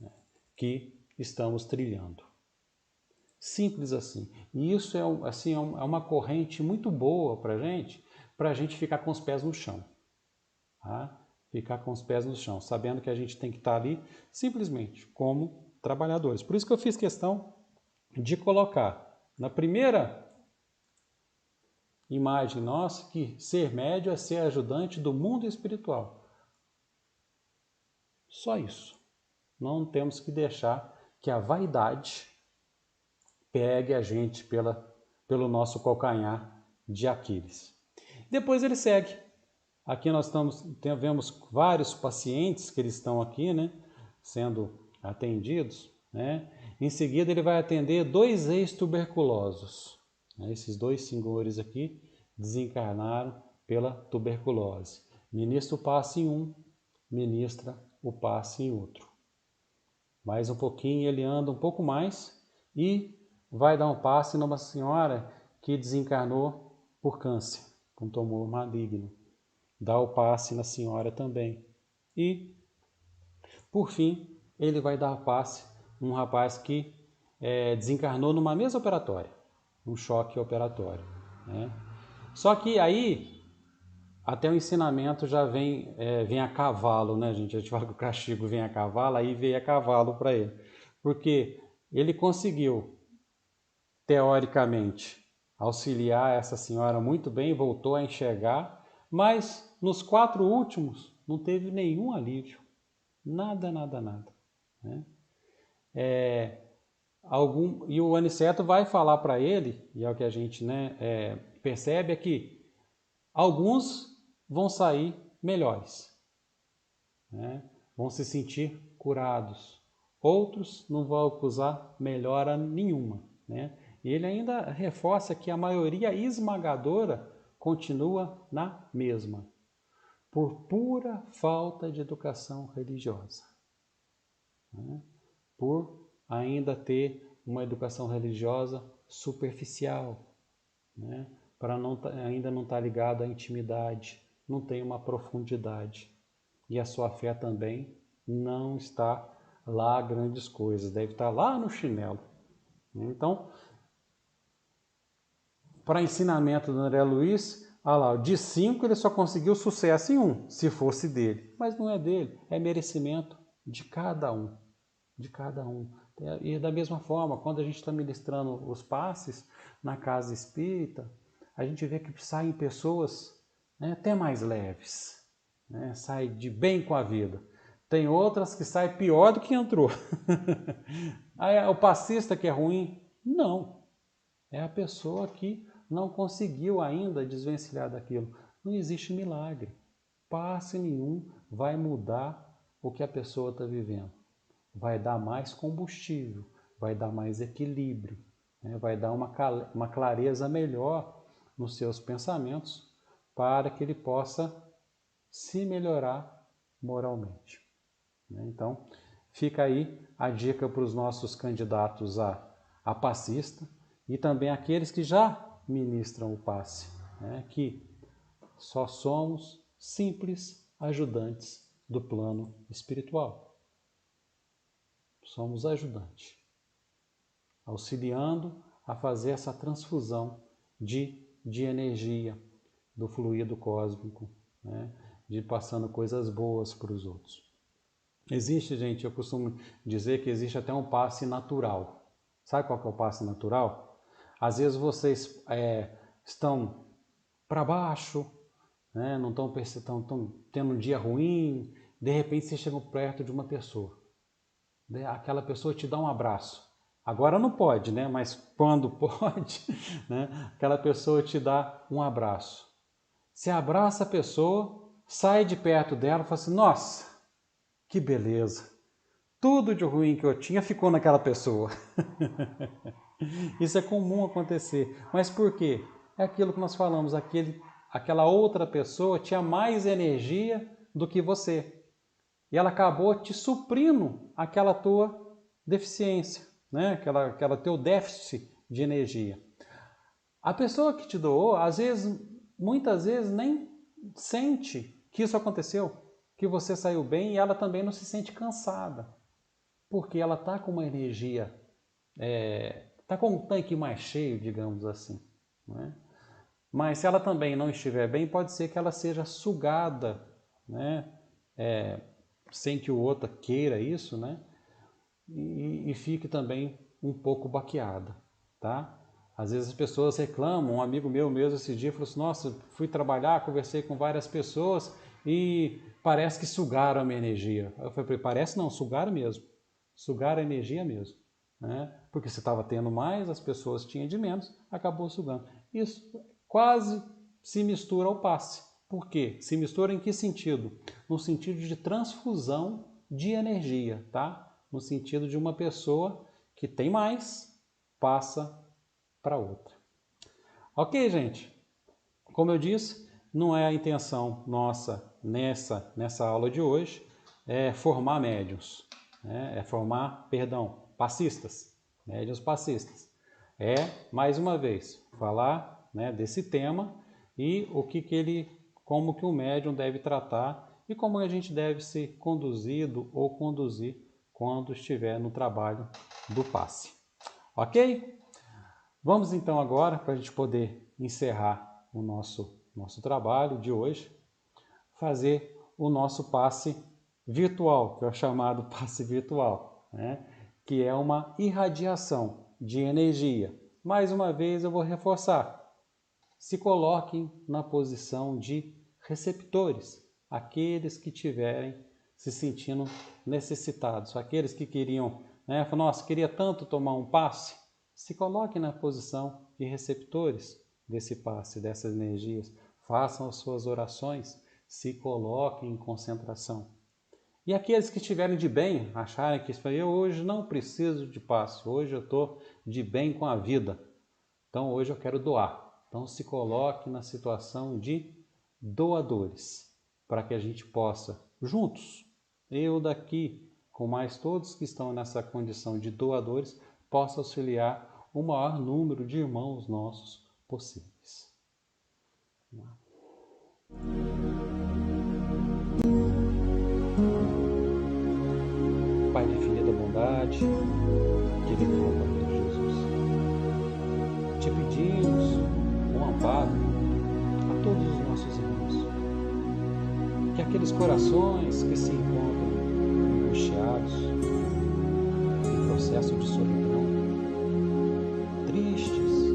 né, que estamos trilhando. Simples assim. E isso é uma corrente muito boa para a gente ficar com os pés no chão. Tá? Ficar com os pés no chão, sabendo que a gente tem que estar ali simplesmente como trabalhadores. Por isso que eu fiz questão de colocar na primeira imagem nossa que ser médio é ser ajudante do mundo espiritual. Só isso. Não temos que deixar que a vaidade pegue a gente pelo nosso calcanhar de Aquiles. Depois ele segue. Aqui nós vemos vários pacientes que eles estão aqui, né, sendo atendidos, né? Em seguida ele vai atender 2 ex-tuberculosos. Esses 2 senhores aqui desencarnaram pela tuberculose. Ministra o passe em um, ministra o passe em outro. Mais um pouquinho ele anda um pouco mais e vai dar um passe numa senhora que desencarnou por câncer, com tumor maligno. Dá o passe na senhora também. E, por fim, ele vai dar passe num rapaz que desencarnou numa mesa operatória, um choque operatório. Né? Só que aí, até o ensinamento já vem a cavalo, né, gente? A gente fala que o castigo vem a cavalo, aí veio a cavalo para ele. Porque ele conseguiu, teoricamente, auxiliar essa senhora muito bem, voltou a enxergar, mas nos 4 últimos não teve nenhum alívio. Nada, nada, nada. Né? E o Aniceto vai falar para ele, e é o que a gente percebe, é que alguns vão sair melhores, né? Vão se sentir curados. Outros não vão acusar melhora nenhuma. Né? E ele ainda reforça que a maioria esmagadora continua na mesma, por pura falta de educação religiosa. Né? Por ainda ter uma educação religiosa superficial, né? Para ainda não estar ligado à intimidade, não tem uma profundidade. E a sua fé também não está lá grandes coisas, deve estar lá no chinelo. Então, para ensinamento do André Luiz, de 5 ele só conseguiu sucesso em 1, se fosse dele. Mas não é dele, é merecimento de cada um. De cada um. E da mesma forma, quando a gente está ministrando os passes na casa espírita, a gente vê que saem pessoas, né, até mais leves, né, saem de bem com a vida. Tem outras que saem pior do que entrou. Aí, o passista que é ruim? Não. É a pessoa que não conseguiu ainda desvencilhar daquilo. Não existe milagre. Passe nenhum vai mudar o que a pessoa está vivendo. Vai dar mais combustível, vai dar mais equilíbrio, né? Vai dar uma clareza melhor nos seus pensamentos para que ele possa se melhorar moralmente. Né? Então, fica aí a dica para os nossos candidatos a passista e também aqueles que já ministram o passe, né? Que só somos simples ajudantes do plano espiritual. Somos ajudantes, auxiliando a fazer essa transfusão de energia do fluido cósmico, né? De passando coisas boas para os outros. Existe, gente, eu costumo dizer que existe até um passe natural. Sabe qual que é o passe natural? Às vezes vocês estão para baixo, né? Não estão tendo um dia ruim, de repente vocês chegam perto de uma pessoa. Aquela pessoa te dá um abraço. Agora não pode, né? Mas quando pode, né? Aquela pessoa te dá um abraço. Você abraça a pessoa, sai de perto dela e fala assim, nossa, que beleza. tudo de ruim que eu tinha ficou naquela pessoa. Isso é comum acontecer. Mas por quê? É aquilo que nós falamos, aquela outra pessoa tinha mais energia do que você. E ela acabou te suprindo aquela tua deficiência, né? aquela teu déficit de energia. A pessoa que te doou, muitas vezes nem sente que isso aconteceu, que você saiu bem, e ela também não se sente cansada, porque ela está com uma energia, está com um tanque mais cheio, digamos assim, né? Mas se ela também não estiver bem, pode ser que ela seja sugada, né? Sem que o outro queira isso, né? E fique também um pouco baqueada, tá? Às vezes as pessoas reclamam, um amigo meu mesmo esse dia falou assim, nossa, fui trabalhar, conversei com várias pessoas e parece que sugaram a minha energia. Eu falei, parece não, sugaram mesmo, sugaram a energia mesmo, né? Porque você estava tendo mais, as pessoas tinham de menos, acabou sugando. Isso quase se mistura ao passe. Por quê? Se mistura em que sentido? No sentido de transfusão de energia, tá? No sentido de uma pessoa que tem mais, passa para outra. Ok, gente? Como eu disse, não é a intenção nossa nessa aula de hoje formar médiuns, né? Passistas, médiuns passistas. Mais uma vez, falar, né, desse tema e como que o médium deve tratar e como a gente deve ser conduzido ou conduzir quando estiver no trabalho do passe. Ok? Vamos então agora, para a gente poder encerrar o nosso trabalho de hoje, fazer o nosso passe virtual, que é o chamado passe virtual, né? Que é uma irradiação de energia. Mais uma vez eu vou reforçar, se coloquem na posição de receptores, aqueles que estiverem se sentindo necessitados, aqueles que queriam, né, falam, nossa, queria tanto tomar um passe, se coloquem na posição de receptores desse passe, dessas energias, façam as suas orações, se coloquem em concentração. E aqueles que estiverem de bem, acharem que eu hoje não preciso de passe, hoje eu estou de bem com a vida, então hoje eu quero doar. Então se coloque na situação de doadores, para que a gente possa, juntos, eu daqui, com mais todos que estão nessa condição de doadores, possa auxiliar o maior número de irmãos nossos possíveis. Pai de infinita bondade, querido companheiro Jesus, te pedimos um amparo a todos os nossos irmãos, que aqueles corações que se encontram angustiados, em processo de solidão, tristes,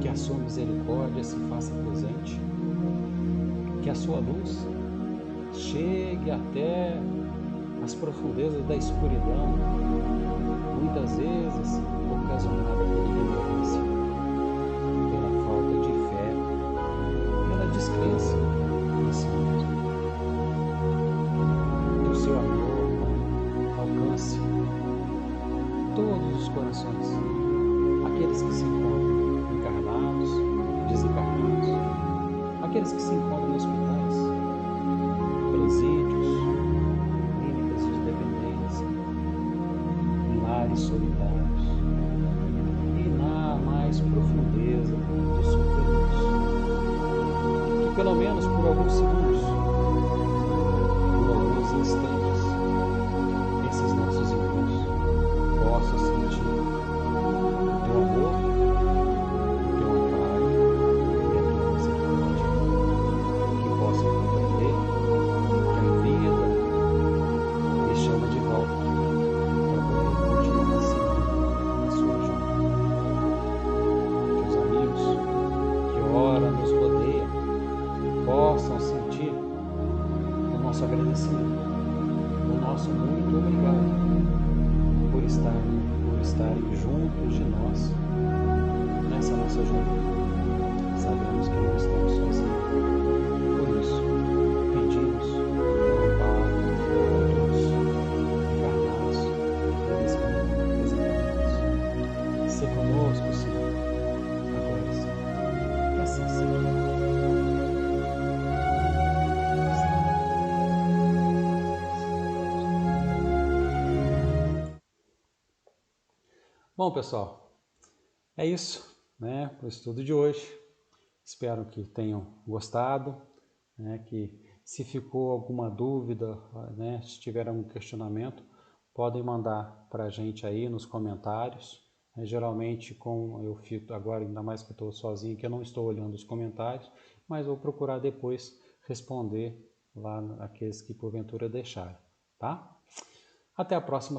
que a sua misericórdia se faça presente, que a sua luz chegue até as profundezas da escuridão, muitas vezes ocasionada pela ignorância, pela falta de fé, pela descrença em si mesmo. Que o seu amor, Pai, alcance todos os corações, aqueles que se encontram encarnados, desencarnados, aqueles que se encontram em hospitais, presídios, clínicas de dependência, em lares solidários e na mais profundeza dos sofrimentos. Que pelo menos por alguns segundos, por alguns instantes, esses nossos irmãos possam sentir o teu amor, o teu amparo e a tua misericórdia, que possam compreender que a vida lhes chama de volta para poder continuar seguindo a sua jornada. Que os amigos que ora nos rodeiam possam sentir o nosso agradecimento, o nosso muito obrigado por estarem juntos de nós nessa nossa jornada. Sabemos que não estamos sozinhos. Por isso, pedimos o amparo a todos, encarnados Bom, pessoal, é isso, né, o estudo de hoje. Espero que tenham gostado, né, que se ficou alguma dúvida, né, se tiver algum questionamento, podem mandar para a gente aí nos comentários. Geralmente, como eu fico agora, ainda mais que eu estou sozinho, que eu não estou olhando os comentários, mas vou procurar depois responder lá aqueles que porventura deixarem, tá? Até a próxima